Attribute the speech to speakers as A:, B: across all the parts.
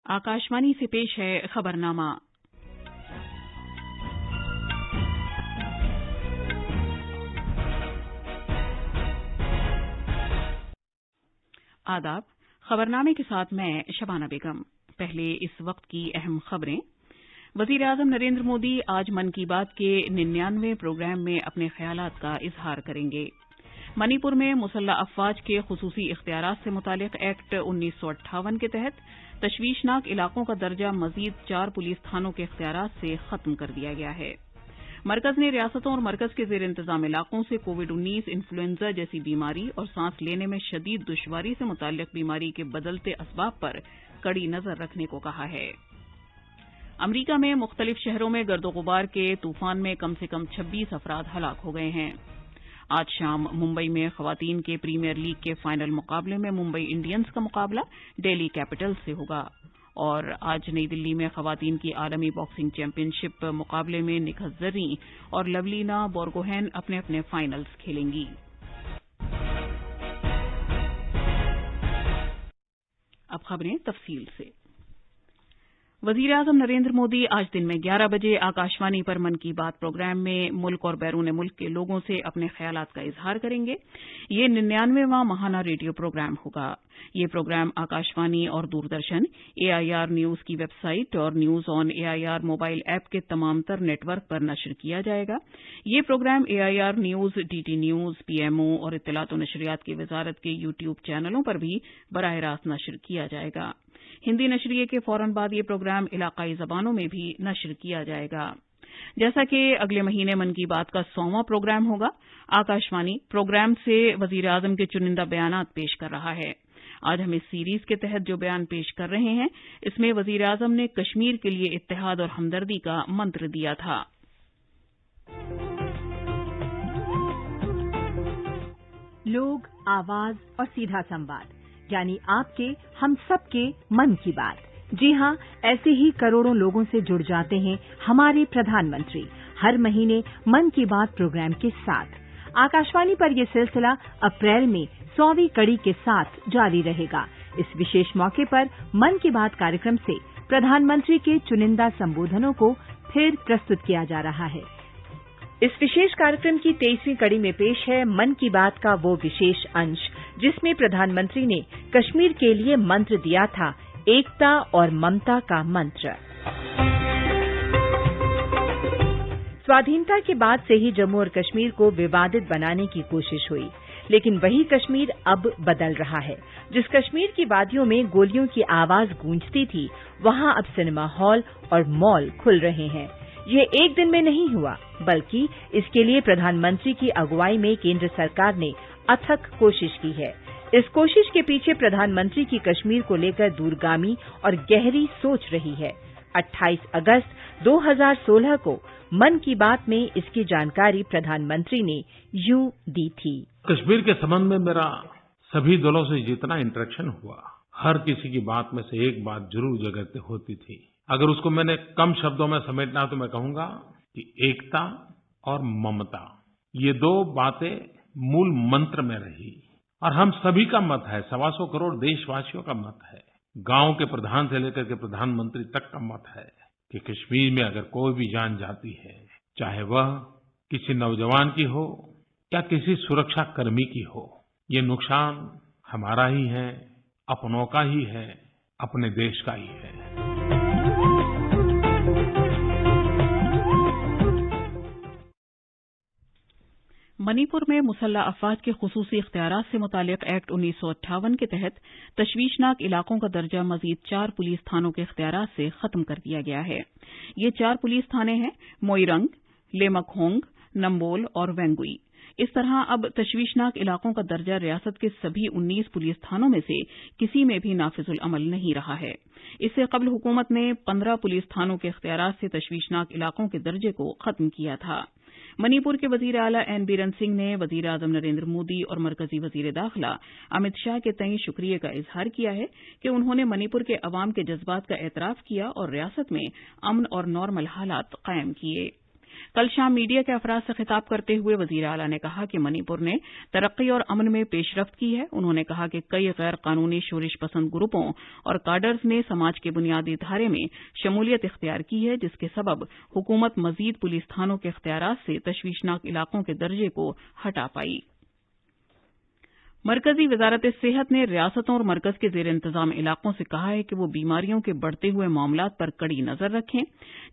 A: आकाशवाणी से पेश है खबरनामा। आदाब। खबरनामे के साथ मैं शबाना बेगम। पहले इस वक्त की अहम खबरें। वज़ीर-ए-आज़म नरेंद्र मोदी आज मन की बात के 99वें प्रोग्राम में अपने ख्यालात का इजहार करेंगे। मणिपुर में मुसल्ला अफवाज के खुसूसी इख्तियारात से मुतालिक एक्ट 1958 के तहत तशवीशनाक इलाकों का दर्जा मजीद 4 पुलिस थानों के इख्तियारात से खत्म कर दिया गया है। मरकज ने रियासतों और मरकज के जेर इंतजाम इलाकों से कोविड-19, इन्फ्लुएंजा जैसी बीमारी और सांस लेने में शदीद दुश्वारी से मुताल्लिक बीमारी के बदलते असबाब पर कड़ी नजर रखने को कहा है। अमरीका में मुख्तलिफ शहरों में गर्दो-गुबार के तूफान में कम से कम 26 अफराद हलाक हो गए हैं। आज शाम मुंबई में खवातीन के प्रीमियर लीग के फाइनल मुकाबले में मुंबई इंडियंस का मुकाबला दिल्ली कैपिटल्स से होगा और आज नई दिल्ली में खवातीन की आलमी बॉक्सिंग चैंपियनशिप मुकाबले में निखत जर्री और लवलीना बोर्गोहेन अपने अपने फाइनल्स खेलेंगी। अब खबरें तफसील से। वज़ीर-ए-आज़म नरेंद्र मोदी आज दिन में 11 बजे आकाशवाणी पर मन की बात प्रोग्राम में मुल्क और बैरून मुल्क के लोगों से अपने ख्यालात का इजहार करेंगे। ये 99वां महाना रेडियो प्रोग्राम होगा। ये प्रोग्राम आकाशवाणी और दूरदर्शन, AIR न्यूज की वेबसाइट और news on AIR mobile app के तमाम तर नेटवर्क पर नशर किया जाएगा। ये program AIR news, DT news, PMO और इत्तलात व नशरियात की वजारत के YouTube चैनलों पर भी बराह रास्त नशर किया जाएगा। हिंदी नशरिये के फौरन बाद ये प्रोग्राम इलाकाई जबानों में भी नशर किया जाएगा। जैसा कि अगले महीने मन की बात का 100वां प्रोग्राम होगा, आकाशवाणी प्रोग्राम से वज़ीर-ए-आज़म के चुनिंदा बयानात पेश कर रहा है। आज हम इस सीरीज के तहत जो बयान पेश कर रहे हैं, इसमें वज़ीर-ए-आज़म ने कश्मीर के लिए इत्तेहाद और हमदर्दी का मंत्र दिया था।
B: लोग, आवाज और सीधा संवाद, यानी आपके हम सबके मन की बात। जी हां, ऐसे ही करोड़ों लोगों से जुड़ जाते हैं हमारे प्रधानमंत्री हर महीने मन की बात प्रोग्राम के साथ। आकाशवाणी पर यह सिलसिला अप्रैल में 100वीं कड़ी के साथ जारी रहेगा। इस विशेष मौके पर मन की बात कार्यक्रम से प्रधानमंत्री के चुनिंदा संबोधनों को फिर प्रस्तुत किया जा रहा है। इस विशेष कार्यक्रम की 23वीं कड़ी में पेश है मन की बात का वो विशेष अंश जिसमें प्रधानमंत्री ने कश्मीर के लिए मंत्र दिया था, एकता और ममता का मंत्र। स्वाधीनता के बाद से ही जम्मू और कश्मीर को विवादित बनाने की कोशिश हुई, लेकिन वही कश्मीर अब बदल रहा है। जिस कश्मीर की वादियों में गोलियों की आवाज गूंजती थी, वहां अब सिनेमा हॉल और मॉल खुल रहे हैं। ये एक दिन में नहीं हुआ, बल्कि इसके लिए प्रधानमंत्री की अगुवाई में केंद्र सरकार ने अथक कोशिश की है। इस कोशिश के पीछे प्रधानमंत्री की कश्मीर को लेकर दूरगामी और गहरी सोच रही है। 28 अगस्त 2016 को मन की बात में इसकी जानकारी प्रधानमंत्री ने यूं दी थी।
C: कश्मीर के संबंध में मेरा सभी दलों से जितना इंटरेक्शन हुआ, हर किसी की बात में से एक बात जरूर जगह होती थी। अगर उसको मैंने कम शब्दों में समेटना तो मैं कहूंगा कि एकता और ममता, ये दो बातें मूल मंत्र में रही और हम सभी का मत है, 125 करोड़ देशवासियों का मत है, गांव के प्रधान से लेकर के प्रधानमंत्री तक का मत है कि कश्मीर में अगर कोई भी जान जाती है, चाहे वह किसी नौजवान की हो या किसी सुरक्षा कर्मी की हो, ये नुकसान हमारा ही है, अपनों का ही है, अपने देश का ही है।
A: मणिपुर में मुसल्ला अफवाज के खुसूसी इख्तियारात से मुतालिक एक्ट 1958 के तहत तशवीशनाक इलाकों का दर्जा मजीद 4 पुलिस थानों के इख्तियारात से खत्म कर दिया गया है। ये 4 पुलिस थाने हैं मोइरंग, लेमखोंग, नम्बोल और वेंगुई। इस तरह अब तशवीशनाक इलाकों का दर्जा रियासत के सभी 19 पुलिस थानों में से किसी में भी नाफिजुल अमल नहीं रहा है। इससे कबल हुकूमत ने 15 पुलिस थानों के इख्तियारात से तशवीशनाक इलाकों के दर्जे को खत्म किया था। मणिपुर के वजीर आला एन बीरेन सिंह ने वजीर आजम नरेंद्र मोदी और मरकजी वजीर दाखिला अमित शाह के तई शुक्रिया का इजहार किया है कि उन्होंने मणिपुर के अवाम के जज्बात का एतराफ किया और रियासत में अमन और नॉर्मल हालात कायम किए। कल शाम मीडिया के अफराद से खिताब करते हुए वजीर आला ने कहा कि मणिपुर ने तरक्की और अमन में पेशरफ्त की है। उन्होंने कहा कि कई गैर कानूनी शोरिश पसंद ग्रुपों और काडर्स ने समाज के बुनियादी ढांचे में शमूलियत इख्तियार की है, जिसके सबब हुकूमत मजीद पुलिस थानों के इख्तियारात से तशवीशनाक इलाकों के दर्जे को हटा पाई। मरकजी वजारत सेहत ने रियासतों और मरकज के जेर इंतजाम इलाकों से कहा है कि वो बीमारियों के बढ़ते हुए मामलात पर कड़ी नजर रखें,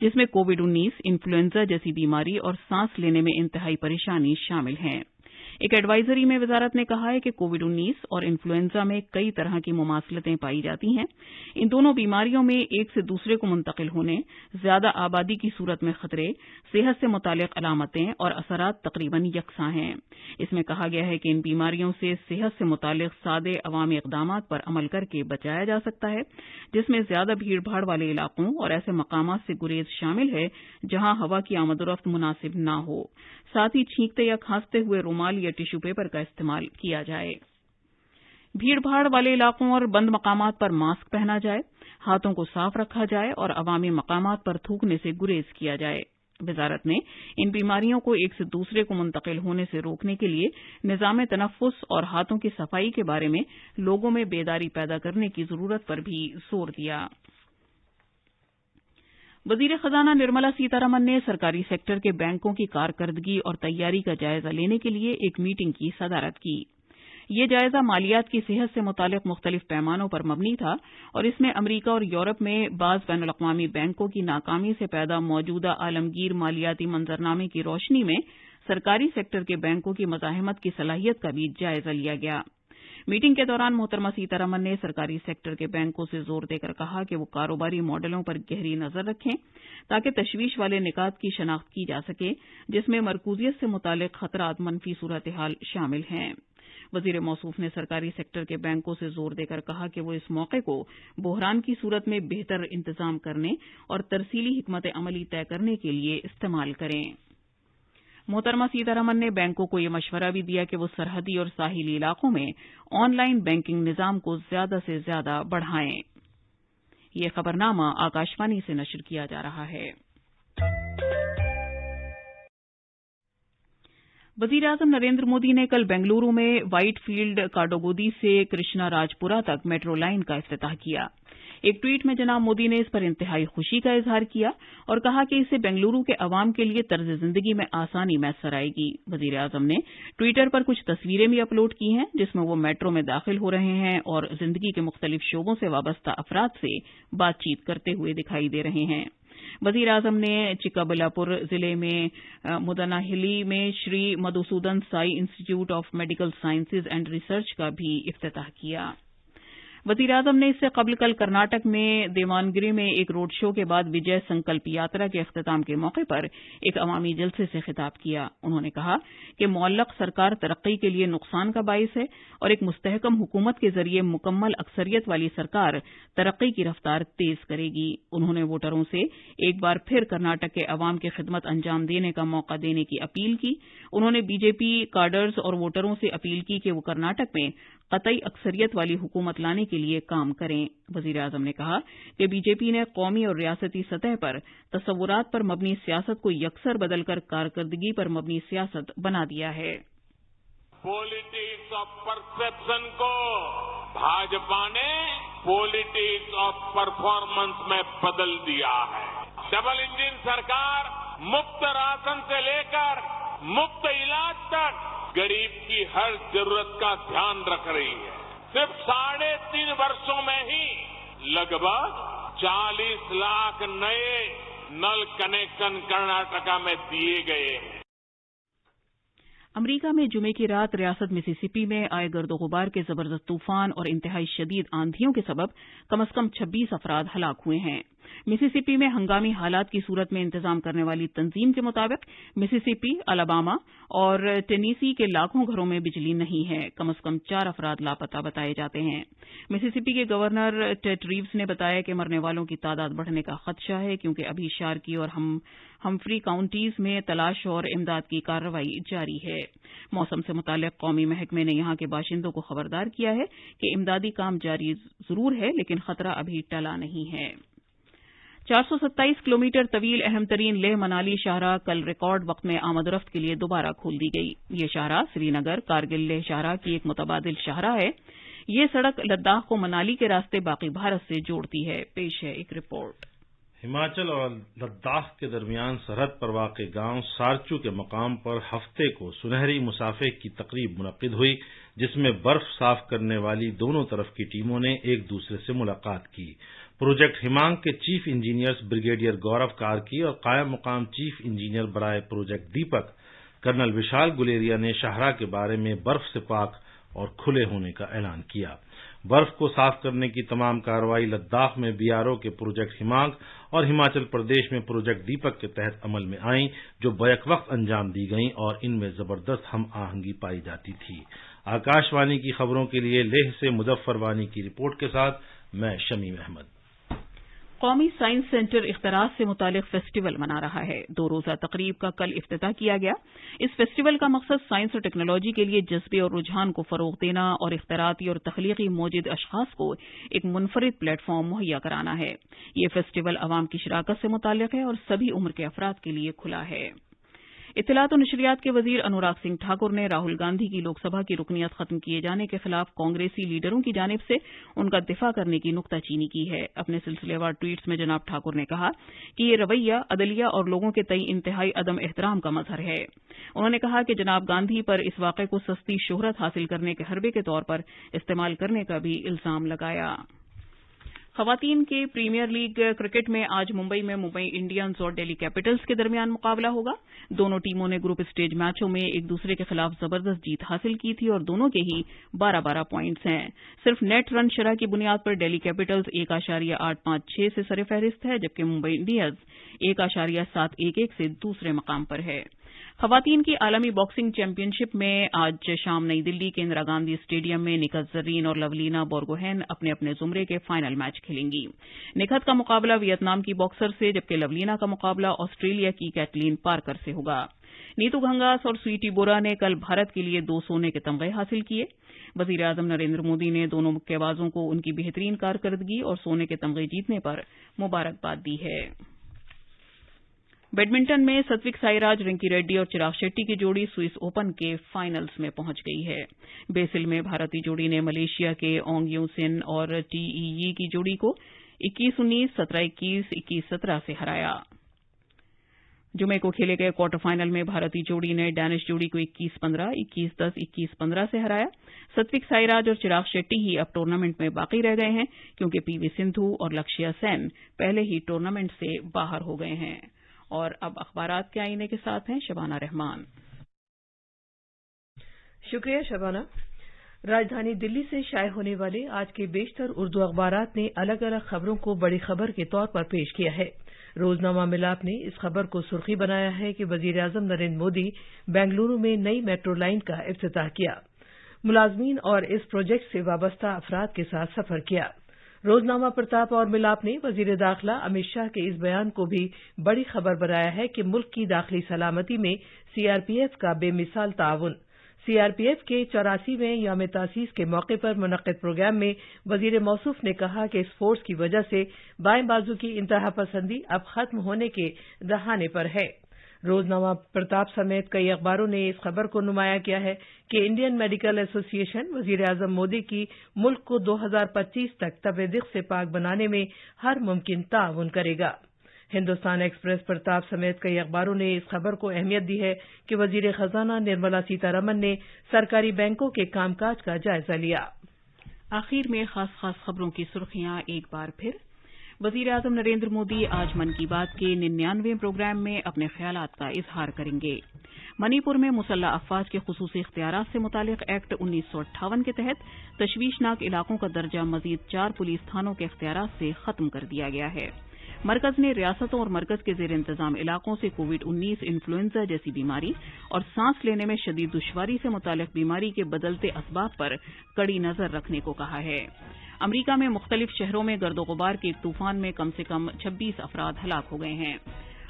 A: जिसमें कोविड-19, इन्फ्लुएंजा जैसी बीमारी और सांस लेने में इंतहाई परेशानी शामिल हैं। एक एडवाइजरी में वजारत ने कहा है कि कोविड-19 और इन्फ्लुएंजा में कई तरह की मुमासलतें पाई जाती हैं। इन दोनों बीमारियों में एक से दूसरे को मुंतकिल होने, ज्यादा आबादी की सूरत में खतरे, सेहत से मुतालिक अलामतें और असरात तकरीबन यकसां हैं। इसमें कहा गया है कि इन बीमारियों से सेहत से मुतालिक सादे अवामी इक़दामात पर अमल करके बचाया जा सकता है, जिसमें ज्यादा भीड़ भाड़ वाले इलाकों और ऐसे मकामात से गुरेज शामिल है जहां हवा की आमदोरफ्त मुनासिब न हो। साथ ही छींकते या खांसते हुए रुमाल या टिश्यू पेपर का इस्तेमाल किया जाए। भीड़ भाड़ वाले इलाकों और बंद मकामात पर मास्क पहना जाए, हाथों को साफ रखा जाए और अवामी मकामात पर थूकने से गुरेज किया जाए। वजारत ने इन बीमारियों को एक से दूसरे को मुंतकिल होने से रोकने के लिए निज़ाम तनफ़्फ़ुस और हाथों की सफाई के बारे में लोगों में बेदारी पैदा करने की जरूरत पर भी जोर दिया। वजीर खजाना निर्मला सीतारमण ने सरकारी सेक्टर के बैंकों की कारकर्दगी और तैयारी का जायजा लेने के लिए एक मीटिंग की सदारत की। यह जायजा मालियात की सेहत से मुतालिक मुख्तलिफ पैमानों पर मबनी था और इसमें अमरीका और यूरोप में बाज़ बैनुल-अक़वामी बैंकों की नाकामी से पैदा मौजूदा आलमगीर मालियाती मंजरनामे की रोशनी में सरकारी सेक्टर के बैंकों की मज़ाहमत की सलाहियत का भी जायजा लिया गया। मीटिंग के दौरान मोहतरमा सीतारमण ने सरकारी सेक्टर के बैंकों से जोर देकर कहा कि वो कारोबारी मॉडलों पर गहरी नजर रखें ताकि तशवीश वाले निकात की शनाख्त की जा सके, जिसमें मरकूजियत से मुतालिक खतरात मनफी सूरत हाल शामिल हैं। वजीर मौसूफ ने सरकारी सेक्टर के बैंकों से जोर देकर कहा कि वो इस मौके को बहरान की सूरत में बेहतर इंतजाम करने और तरसीली हिकमत अमली तय करने के लिए इस्तेमाल करें। मोहतरमा सीतारमण ने बैंकों को यह मशवरा भी दिया कि वो सरहदी और साहिली इलाकों में ऑनलाइन बैंकिंग निज़ाम को ज्यादा से ज्यादा बढ़ाएं। ये खबरनामा आकाशवाणी से नशर किया जा रहा है। वजीर आज़म नरेंद्र मोदी ने कल बेंगलुरु में व्हाइट फील्ड काडोगोदी से कृष्णा राजपुरा तक मेट्रो लाइन का इफ्तिताह किया। एक ट्वीट में जनाब मोदी ने इस पर इंतहाई खुशी का इजहार किया और कहा कि इससे बेंगलुरु के अवाम के लिए तर्ज जिंदगी में आसानी मैसर आएगी। वजीर आज़म ने ट्विटर पर कुछ तस्वीरें भी अपलोड की हैं, जिसमें वो मेट्रो में दाखिल हो रहे हैं और जिंदगी के मुख्तलिफ शोबों से वाबस्ता अफराद से बातचीत करते हुए दिखाई दे रहे हैं। वजीर आज़म ने चिक्काबल्लापुर जिले में मुदनाहिली में Shri Madhusudan Sai institute of medical sciences and research का भी इफ्तिताह किया। वजीर आज़म ने इससे कबल कल कर्नाटक में देवानगिरी में एक रोड शो के बाद विजय संकल्प यात्रा के अख्तिताम के मौके पर एक अवामी जलसे से खिताब किया। उन्होंने कहा कि मुअल्लक सरकार तरक्की के लिए नुकसान का बाइस है और एक मुस्तहकम हुकूमत के जरिए मुकम्मल अक्सरियत वाली सरकार तरक्की की रफ्तार तेज करेगी। उन्होंने वोटरों से एक बार फिर कर्नाटक के अवाम की खिदमत अंजाम देने का मौका देने की अपील की। उन्होंने बीजेपी काडर्स और वोटरों से अपील की कि वो कर्नाटक में कतई अक्सरियत वाली हुकूमत लाने के लिए काम करें। वजीर आज़म ने कहा कि बीजेपी ने कौमी और रियासती सतह पर तसव्वुरात पर मबनी सियासत को यकसर बदलकर कारकर्दगी पर मबनी सियासत बना दिया है।
D: पॉलिटिक्स ऑफ परसेप्शन को भाजपा ने पॉलिटिक्स ऑफ परफॉर्मेंस में बदल दिया है। डबल इंजन सरकार मुफ्त राशन से लेकर मुफ्त इलाज तक गरीब की हर जरूरत का ध्यान रख रही है। सिर्फ 3.5 वर्षों में ही लगभग 40 लाख नए नल कनेक्शन कर्नाटका में दिए गए हैं।
A: अमरीका में जुमे की रात रियासत मिसिसिपी में आए गर्द गुबार के जबरदस्त तूफान और इंतहाई शदीद आंधियों के सबब कम से कम 26 अफराद हलाक हुए हैं। मिसिसिपी में हंगामी हालात की सूरत में इंतजाम करने वाली तंजीम के मुताबिक मिसिसिपी, अलाबामा और टेनेसी के लाखों घरों में बिजली नहीं है। कम से कम 4 अफराद लापता बताए जाते हैं। मिसिसिपी के गवर्नर टेट रीव्स ने बताया कि मरने वालों की तादाद बढ़ने का खदशा है, क्योंकि अभी शार्की और हम्फ्री काउंटीज में तलाश और इमदाद की कार्रवाई जारी है। मौसम से मुताल्लिक कौमी महकमे ने यहां के बाशिंदों को खबरदार किया है कि इमदादी काम जारी जरूर है, लेकिन खतरा अभी टला नहीं है। 427 किलोमीटर तवील अहम तरीन लेह मनाली शाहराह कल रिकॉर्ड वक्त में आमद रफ्त के लिए दोबारा खोल दी गई। ये शाहराह श्रीनगर कारगिल लेह शाहराह की एक मुतबादिल शाहराह है। ये सड़क लद्दाख को मनाली के रास्ते बाकी भारत से जोड़ती है। पेश है एक रिपोर्ट।
E: हिमाचल और लद्दाख के दरमियान सरहद पर वाक़ गांव सारचू के मकाम पर हफ्ते को सुनहरी मुसाफे की तकरीब मुनक्किद हुई, जिसमें बर्फ साफ करने वाली दोनों तरफ की टीमों ने एक दूसरे से मुलाकात की। प्रोजेक्ट हिमांग के चीफ इंजीनियर्स ब्रिगेडियर गौरव कार्की और कायम मुकाम चीफ इंजीनियर बराए प्रोजेक्ट दीपक कर्नल विशाल गुलेरिया ने शाहराह के बारे में बर्फ से पाक और खुले होने का ऐलान किया। बर्फ को साफ करने की तमाम कार्रवाई लद्दाख में बीआरओ के प्रोजेक्ट हिमांग और हिमाचल प्रदेश में प्रोजेक्ट दीपक के तहत अमल में आईं, जो बैक वक्त अंजाम दी गईं और इनमें जबरदस्त हम आहंगी पाई जाती थी। आकाशवाणी की खबरों के लिए लेह से मुजफ्फर वानी की रिपोर्ट के साथ मैं शमीम अहमद।
A: कौमी साइंस सेंटर इख्तराज से मुतालिक फेस्टिवल मना रहा है। 2 रोज़ा तकरीब का कल इफ्तिताह किया गया। इस फेस्टिवल का मकसद साइंस और टेक्नोलॉजी के लिए जज्बे और रुझान को फरोग देना और इख्तराती और तख्लीकी मौजूद अशखास को एक मुनफरिद प्लेटफॉर्म मुहैया कराना है। ये फेस्टिवल अवाम की शराकत से मुताल्लिक है और सभी उम्र के अफराद के लिए खुला है। इत्तलात और नशरियात के वजीर अनुराग सिंह ठाकुर ने राहुल गांधी की लोकसभा की रुकनियत खत्म किए जाने के खिलाफ कांग्रेसी लीडरों की जानिब से उनका दिफा करने की नुक्ताचीनी की है। अपने सिलसिलेवार ट्वीट्स में जनाब ठाकुर ने कहा कि ये रवैया अदलिया और लोगों के तई इंतहाई अदम एहतराम का मजहर है। उन्होंने कहा कि जनाब गांधी पर इस वाक़े को सस्ती शोहरत हासिल करने के हरबे के तौर पर इस्तेमाल करने का भी इल्जाम लगाया। खवातीन के प्रीमियर लीग क्रिकेट में आज मुंबई में मुंबई इंडियंस और दिल्ली कैपिटल्स के दरमियान मुकाबला होगा। दोनों टीमों ने ग्रुप स्टेज मैचों में एक दूसरे के खिलाफ जबरदस्त जीत हासिल की थी और दोनों के ही 12-12 पॉइंट्स हैं। सिर्फ नेट रन शरह की बुनियाद पर दिल्ली कैपिटल्स 1.856 से सरफहरिस्त है, जबकि मुंबई इंडियंस 1.711 से दूसरे मकाम पर है। खवातीन की आलमी बॉक्सिंग चैंपियनशिप में आज शाम नई दिल्ली के इंदिरा गांधी स्टेडियम में निखत जरीन और लवलीना बोर्गोहेन अपने अपने जुमरे के फाइनल मैच खेलेंगी। निखत का मुकाबला वियतनाम की बॉक्सर से, जबकि लवलीना का मुकाबला ऑस्ट्रेलिया की कैटलीन पार्कर से होगा। नीतू घंगास और स्वीटी बोरा ने कल भारत के लिए 2 सोने के तमगे हासिल किए। वजीर आजम नरेंद्र मोदी ने दोनों मुक्केबाजों को उनकी बेहतरीन कारकर्दगी और सोने के तमगे जीतने पर मुबारकबाद दी है। बैडमिंटन में सात्विक साईराज, रिंकी रेड्डी और चिराग शेट्टी की जोड़ी स्विस ओपन के फाइनल्स में पहुंच गई है। बेसिल में भारतीय जोड़ी ने मलेशिया के ओंग यू सिन और टीई की जोड़ी को 21-19, 17-21, 21-17 से हराया। जुमे को खेले गए क्वार्टर फाइनल में भारतीय जोड़ी ने डैनिश जोड़ी को 21-15, 21-10, 21-15 से हराया। सात्विक साईराज और चिराग शेट्टी ही अब टूर्नामेंट में बाकी रह गए हैं, क्योंकि पीवी सिंधु और लक्ष्या सेन पहले ही टूर्नामेंट से बाहर हो गए हैं। और अब अखबारात के आईने के साथ हैं शबाना रहमान।
F: शुक्रिया शबाना। राजधानी दिल्ली से शाये होने वाले आज के बेशतर उर्दू अखबारात ने अलग अलग खबरों को बड़ी खबर के तौर पर पेश किया है। रोजनामा मिलाप ने इस खबर को सुर्खी बनाया है कि वजीर आजम नरेंद्र मोदी बेंगलुरु में नई मेट्रो लाइन का इफ्तिताह किया, मुलाजमीन और इस प्रोजेक्ट से वाबस्ता अफराद के साथ सफर किया। रोजनामा प्रताप और मिलाप ने वजीर दाखिला अमित शाह के इस बयान को भी बड़ी खबर बनाया है कि मुल्क की दाखिली सलामती में सीआरपीएफ का बेमिसाल ताउन। सीआरपीएफ के 84वें यौम तासीस के मौके पर मुनक्किद प्रोग्राम में वजीर मौसूफ ने कहा कि इस फोर्स की वजह से बाएं बाजू की इंतहा पसंदी अब खत्म होने के दहाने पर है। रोजनामा प्रताप समेत कई अखबारों ने इस खबर को नुमाया किया है कि इंडियन मेडिकल एसोसिएशन वजीर आजम मोदी की मुल्क को 2025 तक तपेदिक से पाक बनाने में हर मुमकिन ताउन करेगा। हिंदुस्तान एक्सप्रेस प्रताप समेत कई अखबारों ने इस खबर को अहमियत दी है कि वजीर खजाना निर्मला सीतारमन ने सरकारी बैंकों के कामकाज का जायजा लिया।
A: आखिर में खास खबरों की सुर्खियां एक बार फिर। वजीर आजम नरेंद्र मोदी आज मन की बात के 99वें प्रोग्राम में अपने ख्यालात का इजहार करेंगे। मणिपुर में मुसल्लह अफवाज के खुसूसी इख्तियारात से मुतालिक एक्ट 1958 के तहत तशवीशनाक इलाकों का दर्जा मजीद 4 पुलिस थानों के इख्तियारात से खत्म कर दिया गया है। मरकज ने रियासतों और मरकज के जेर इंतजाम इलाकों से कोविड-19, इन्फ्लुएंजा जैसी बीमारी और सांस लेने में शदीद दुश्वारी से मुतालिक बीमारी के बदलते असबाब पर कड़ी नजर रखने को कहा है। अमरीका में मुख्तलिफ शहरों में गर्दो गुबार के एक तूफान में कम से कम 26 अफराद हलाक हो गए हैं।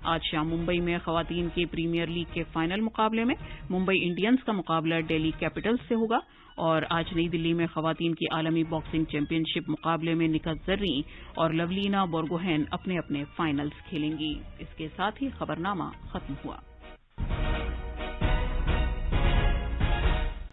A: आज शाम मुंबई में खवातीन के प्रीमियर लीग के फाइनल मुकाबले में मुंबई इंडियंस का मुकाबला दिल्ली कैपिटल्स से होगा اور آج نئی دلی میں خواتین کی عالمی باکسنگ چیمپئن شپ مقابلے میں نکہت زریں اور لولینا بورگوہین اپنے اپنے فائنلز کھیلیں گی۔ اس کے ساتھ ہی خبرنامہ ختم ہوا۔